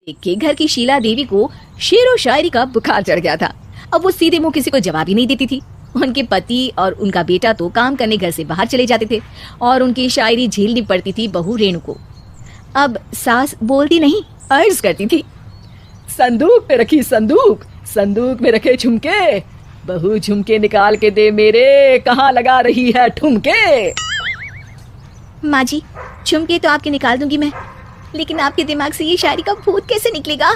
देख के घर की शीला देवी को शेर और शायरी का बुखार चढ़ गया था। अब वो सीधे मुंह किसी को जवाब ही नहीं देती थी। उनके पति और उनका बेटा तो काम करने घर से बाहर चले जाते थे और उनकी शायरी झेलनी पड़ती थी बहू रेणु को। अब सास बोलती नहीं, अर्ज करती थी, संदूक पे रखी संदूक, संदूक में रखे झुमके, बहू झुमके निकाल के दे मेरे, कहाँ लगा रही है ठुमके। माँ जी, झुमके तो आपके निकाल दूंगी मैं, लेकिन आपके दिमाग से ये शायरी का भूत कैसे निकलेगा?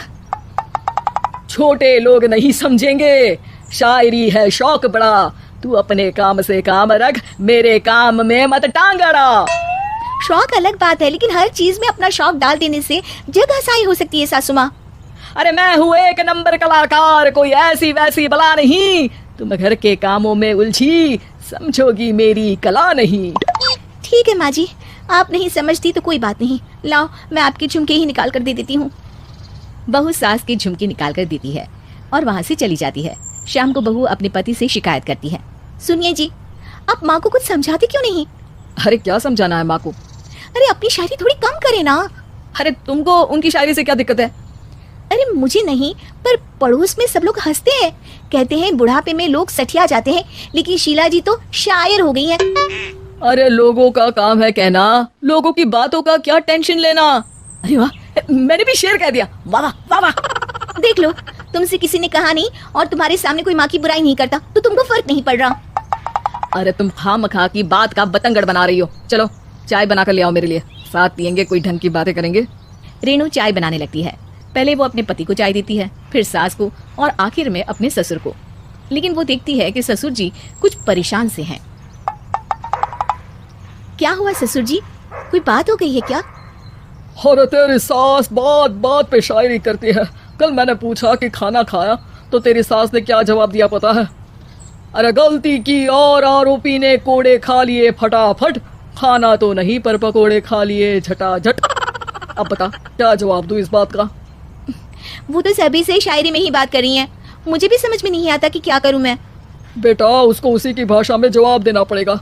छोटे लोग नहीं समझेंगे, शायरी है शौक बड़ा, तू अपने काम से काम रख, मेरे काम में मत टांग अड़ा। शौक अलग बात है, लेकिन हर चीज में अपना शौक डाल देने से जगह साई हो सकती है सासू माँ। अरे मैं हूँ एक नंबर कलाकार, कोई ऐसी वैसी बला नहीं, तुम घर के कामों में उलझी, समझोगी मेरी कला नहीं। ठीक है माँ जी, आप नहीं समझती तो कोई बात नहीं, लाओ मैं आपके झुमके ही निकाल कर दे देती हूँ। बहू सास के झुमके निकाल कर देती है और वहाँ से चली जाती है। शाम को बहू अपने पति से शिकायत करती है, सुनिए जी, आप माँ को कुछ समझाते क्यों नहीं? अरे क्या समझाना है माँ को? अरे अपनी शायरी थोड़ी कम करे ना। अरे तुमको उनकी शायरी से क्या दिक्कत है? अरे मुझे नहीं, पर पड़ोस में सब लोग हंसते हैं, कहते हैं बुढ़ापे में लोग सठिया जाते हैं, लेकिन शीला जी तो शायर हो गई हैं। अरे लोगों का काम है कहना, लोगों की बातों का क्या टेंशन लेना। अरे वाह, मैंने भी शेर कह दिया, वाह वाह वाह। देख लो, तुमसे किसी ने कहा नहीं और तुम्हारे सामने कोई माँ की बुराई नहीं करता तो तुमको फर्क नहीं पड़ रहा। अरे तुम खामखा की बात का बतंगड़ बना रही हो। चलो चाय बना कर ले आओ मेरे लिए, साथ पियेंगे, कोई ढंग की बातें करेंगे। रेणु चाय बनाने लगती है। पहले वो अपने पति को चाय देती है, फिर सास को और आखिर में अपने ससुर को। लेकिन वो देखती है कि ससुर जी कुछ परेशान से हैं। क्या हुआ ससुर जी, कोई बात हो गई है क्या? अरे तेरी सास बात बात पे शायरी करती है। कल मैंने पूछा कि खाना खाया तो तेरी सास ने क्या जवाब दिया पता है? अरे गलती की और आरोपी ने कोड़े खा लिए फटाफट, खाना तो नहीं पर पकोड़े खा लिए झटाझट। अब बता क्या जवाब दूं इस बात का? वो तो सभी से शायरी में ही बात कर रही हैं, मुझे भी समझ में नहीं आता कि क्या करूं मैं। बेटा उसको उसी की भाषा में जवाब देना पड़ेगा।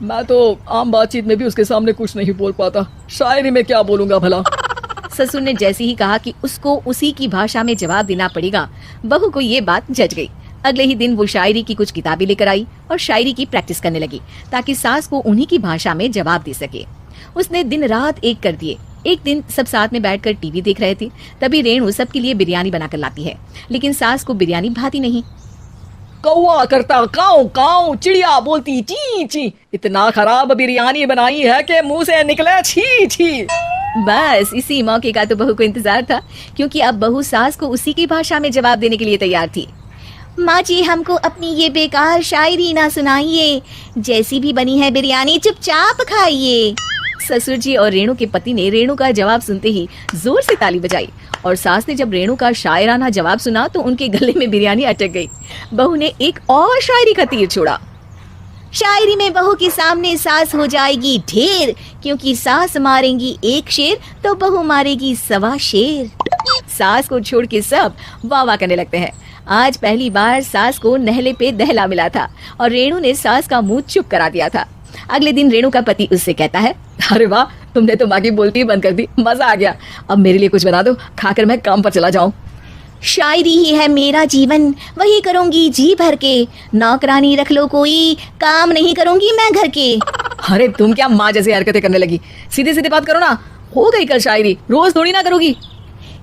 मैं तो आम बातचीत में भी उसके सामने कुछ नहीं बोल पाता, शायरी में क्या बोलूंगा भला। ससुर ने जैसे ही कहा कि उसको उसी की भाषा में जवाब देना पड़ेगा, बहू को ये बात जच गई। अगले ही दिन वो शायरी की कुछ किताबें लेकर आई और शायरी की प्रैक्टिस करने लगी ताकि सास को उन्हीं की भाषा में जवाब दे सके। उसने दिन रात एक कर दिए। एक दिन सब साथ में बैठकर टीवी देख रहे थे, तभी रेणु सबके लिए बिरयानी बनाकर लाती है, लेकिन सास को बिरयानी भाती नहीं। कौवा करता काऊ काऊ, चिड़िया बोलती ची ची, इतना खराब बिरयानी बनाई है कि मुंह से निकले छी छी। बस इसी मौके का तो बहू को इंतजार था, क्योंकि अब बहू सास को उसी की भाषा में जवाब देने के लिए तैयार थी। माँ जी, हमको अपनी ये बेकार शायरी ना सुनाइए, जैसी भी बनी है बिरयानी चुपचाप खाइए। ससुर जी और रेणु के पति ने रेणु का जवाब सुनते ही जोर से ताली बजाई और सास ने जब रेणु का शायराना जवाब सुना तो उनके गले में बिरयानी अटक गई। बहू ने एक और शायरी का तीर छोड़ा, शायरी में बहू के सामने सास हो जाएगी ढेर, क्योंकि सास मारेंगी एक शेर तो बहू मारेगी 1.25 शेर। सास को छोड़ के सब वाह वाह करने लगते हैं। आज पहली बार सास को नहले पे दहला मिला था और रेणु ने सास का मुंह चुप करा दिया था। अगले दिन रेणु का पति उससे कहता है, अरे वाह, तुमने तो माँ की बोलती ही बंद कर दी, मजा आ गया। अब मेरे लिए कुछ बना दो, खाकर मैं काम पर चला जाऊं। शायरी ही है मेरा जीवन, वही करूंगी जी भर के, नौकरानी रख लो कोई, काम नहीं करूंगी मैं घर के। अरे तुम क्या माँ जैसी हरकतें करने लगी, सीधे सीधे बात करो ना। हो गई कल शायरी, रोज थोड़ी ना करोगी।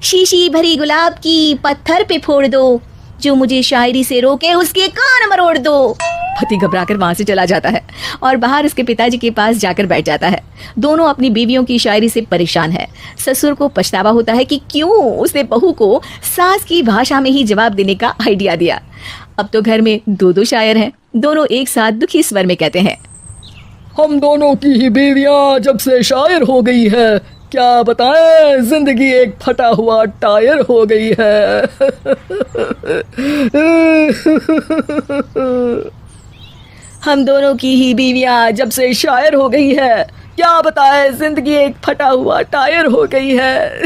शीशी भरी गुलाब की पत्थर पे फोड़ दो, जो मुझे शायरी से रोके उसके कान मरोड़ दो। पति घबराकर वहां से चला जाता है और बाहर उसके पिताजी के पास जाकर बैठ जाता है। दोनों अपनी बीवियों की शायरी से परेशान है। ससुर को पछतावा होता है कि क्यों उसने बहू को सास की भाषा में ही जवाब देने का आइडिया दिया। अब तो घर में दो शायर हैं, दोनों एक साथ दुखी स्वर में कहते हैं, हम दोनों की ही बीवियां जब से शायर हो गई है, क्या बताएं जिंदगी एक फटा हुआ टायर हो गई है। हम दोनों की ही बीवियां जब से शायर हो गई है, क्या बताएं जिंदगी एक फटा हुआ टायर हो गई है।